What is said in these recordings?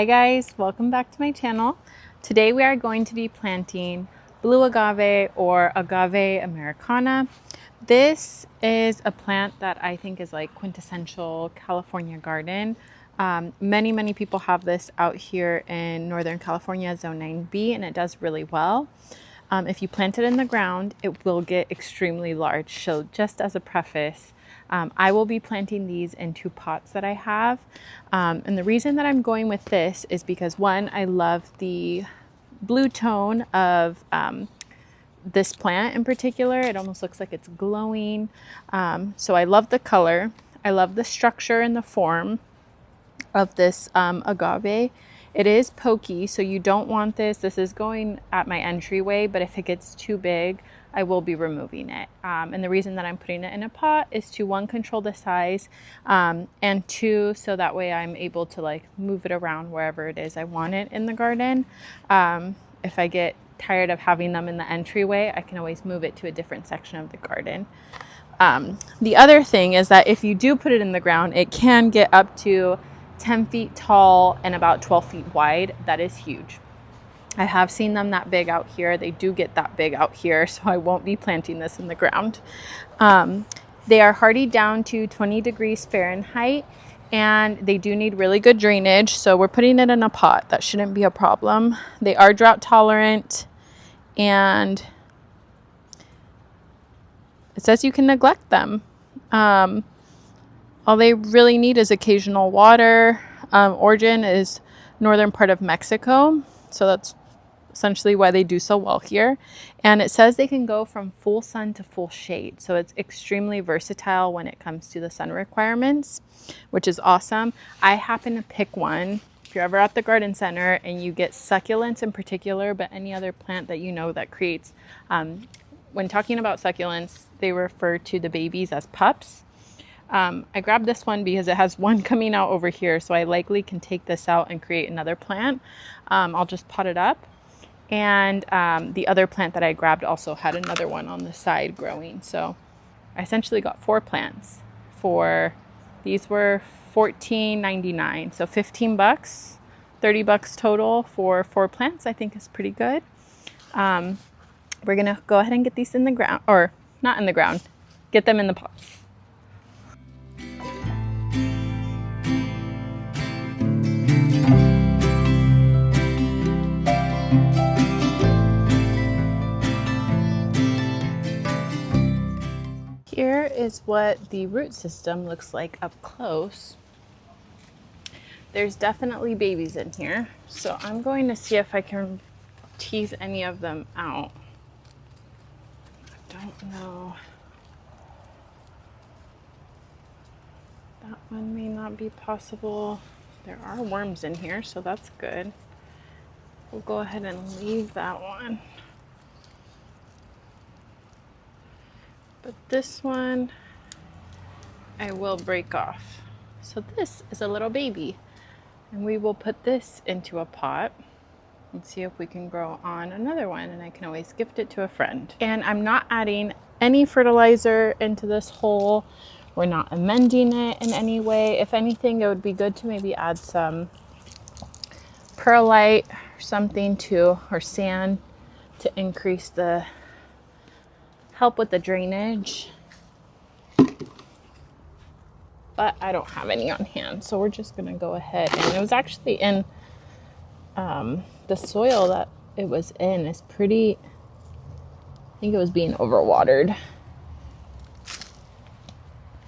Hi guys, welcome back to my channel. Today we are going to be planting blue agave or Agave Americana. This is a plant that I think is like quintessential California garden. Many people have this out here in Northern California, Zone 9B, and it does really well. If you plant it in the ground, it will get extremely large. So just as a preface, I will be planting these in 2 pots that I have. And the reason that I'm going with this is because, one, I love the blue tone of this plant in particular. It almost looks like it's glowing. So I love the color. I love the structure and the form of this agave. It is pokey, so you don't want this. This is going at my entryway, but if it gets too big, I will be removing it. And the reason that I'm putting it in a pot is to, 1, control the size, and 2, so that way I'm able to like move it around wherever it is I want it in the garden. If I get tired of having them in the entryway, I can always move it to a different section of the garden. The other thing is that if you do put it in the ground, it can get up to 10 feet tall and about 12 feet wide. That is huge. I have seen them that big out here. They do get that big out here, so I won't be planting this in the ground. They are hardy down to 20 degrees Fahrenheit, and they do need really good drainage, so we're putting it in a pot. That shouldn't be a problem. They are drought tolerant, and it says you can neglect them. All they really need is occasional water. Origin is northern part of Mexico, so that's essentially why they do so well here. And it says they can go from full sun to full shade, so it's extremely versatile when it comes to the sun requirements, which is awesome. I happen to pick one. If you're ever at the garden center and you get succulents in particular, but any other plant that you know that creates, when talking about succulents, they refer to the babies as pups. I grabbed this one because it has one coming out over here, so I likely can take this out and create another plant. I'll just pot it up. And the other plant that I grabbed also had another one on the side growing. So I essentially got 4 plants for, these were $14.99. So $15, $30 total for 4 plants, I think is pretty good. We're gonna go ahead and get these in the ground, or not in the ground, get them in the pots. Here is what the root system looks like up close. There's definitely babies in here, so I'm going to see if I can tease any of them out. I don't know. That one may not be possible. There are worms in here, so that's good. We'll go ahead and leave that one. But this one, I will break off. So this is a little baby, and we will put this into a pot and see if we can grow on another one, and I can always gift it to a friend. And I'm not adding any fertilizer into this hole. We're not amending it in any way. If anything, it would be good to maybe add some perlite or something to, or sand, to increase the help with the drainage, but I don't have any on hand, so we're just gonna go ahead. And it was actually in the soil that it was in is pretty, I think it was being overwatered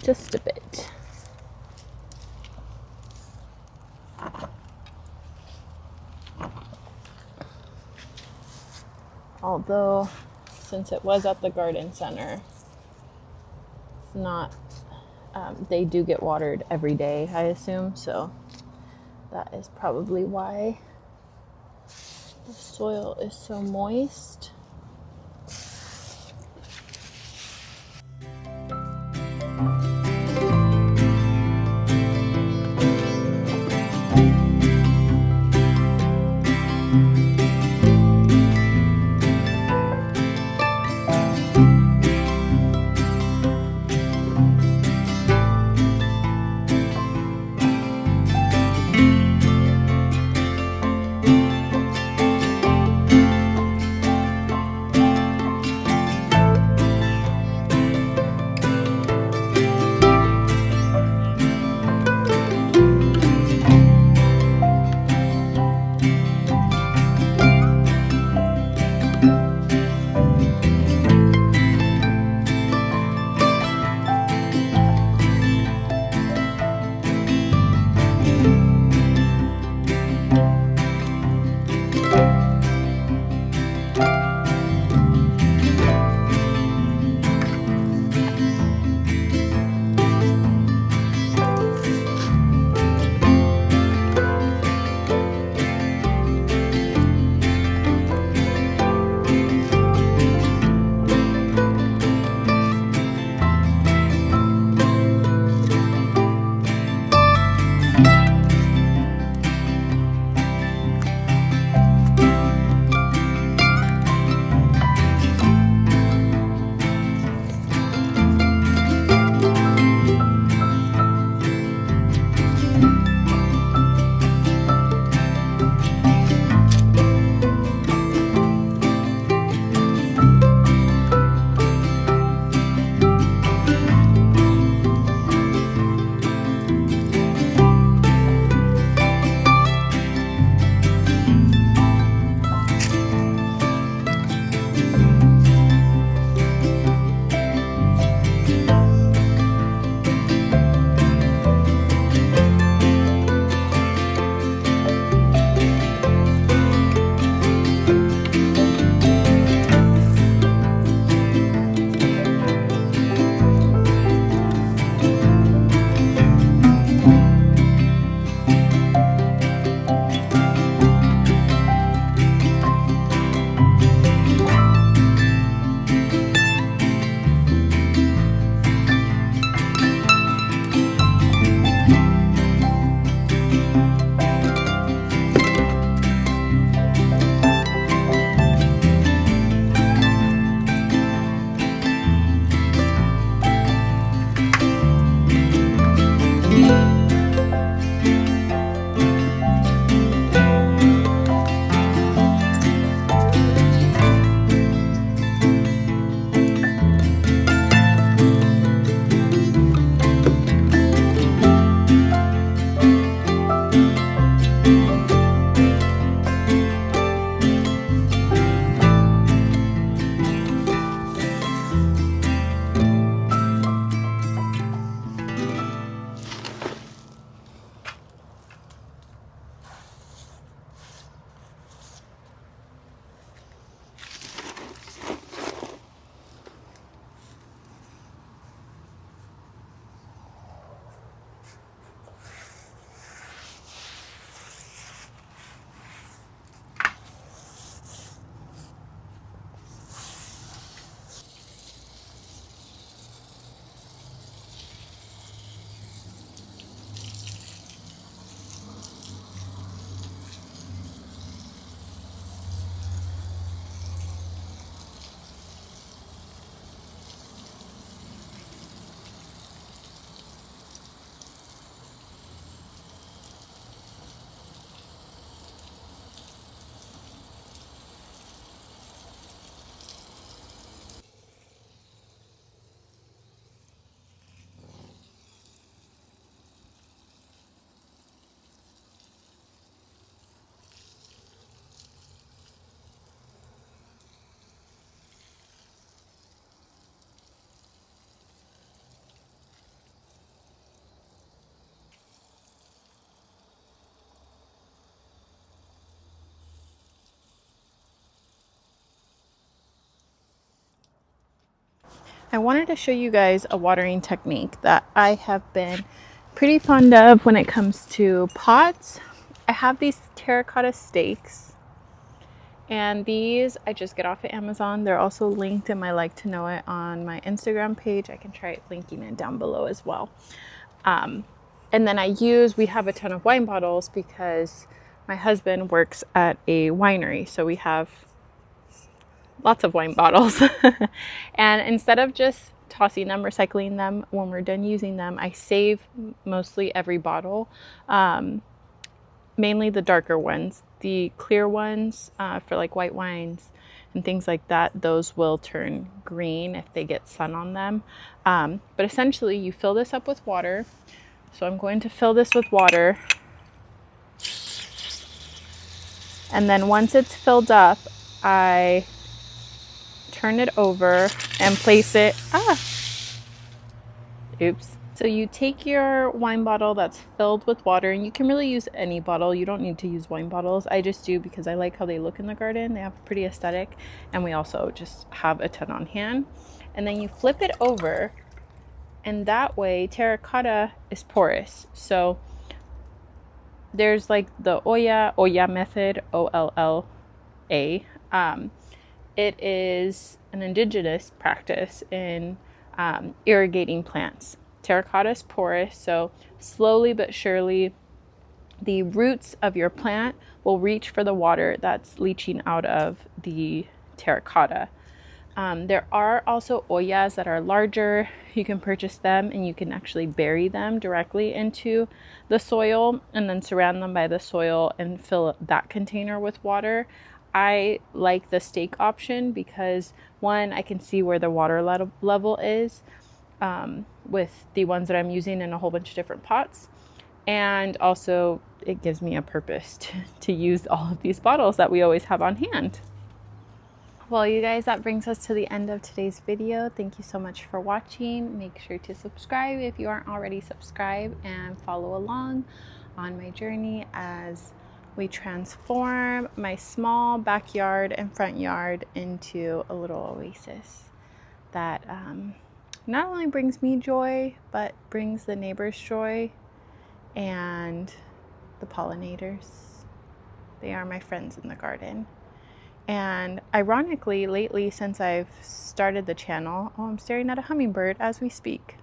just a bit. Although, since it was at the garden center, it's not, they do get watered every day, I assume, so that is probably why the soil is so moist. I wanted to show you guys a watering technique that I have been pretty fond of when it comes to pots. I have these terracotta stakes, and these I just get off of Amazon. They're also linked in my like to know it on my Instagram page. I can try linking it down below as well. And then we have a ton of wine bottles because my husband works at a winery, so we have lots of wine bottles. And instead of just tossing them, recycling them when we're done using them, I save mostly every bottle, mainly the darker ones. The clear ones for like white wines and things like that, those will turn green if they get sun on them. But essentially you fill this up with water. So I'm going to fill this with water, and then once it's filled up, I turn it over and place it. Oops. So you take your wine bottle that's filled with water, and you can really use any bottle. You don't need to use wine bottles. I just do because I like how they look in the garden. They have a pretty aesthetic, and we also just have a ton on hand. And then you flip it over, and that way terracotta is porous. So there's like the Olla method, OLLA. It is an indigenous practice in irrigating plants. Terracotta is porous, so slowly but surely the roots of your plant will reach for the water that's leaching out of the terracotta. There are also ollas that are larger. You can purchase them and you can actually bury them directly into the soil and then surround them by the soil and fill that container with water. I like the stake option because one, I can see where the water level is with the ones that I'm using in a whole bunch of different pots. And also it gives me a purpose to use all of these bottles that we always have on hand. Well, you guys, that brings us to the end of today's video. Thank you so much for watching. Make sure to subscribe if you aren't already subscribed, and follow along on my journey as we transform my small backyard and front yard into a little oasis that not only brings me joy, but brings the neighbors joy and the pollinators. They are my friends in the garden. And ironically, lately, since I've started the channel, I'm staring at a hummingbird as we speak.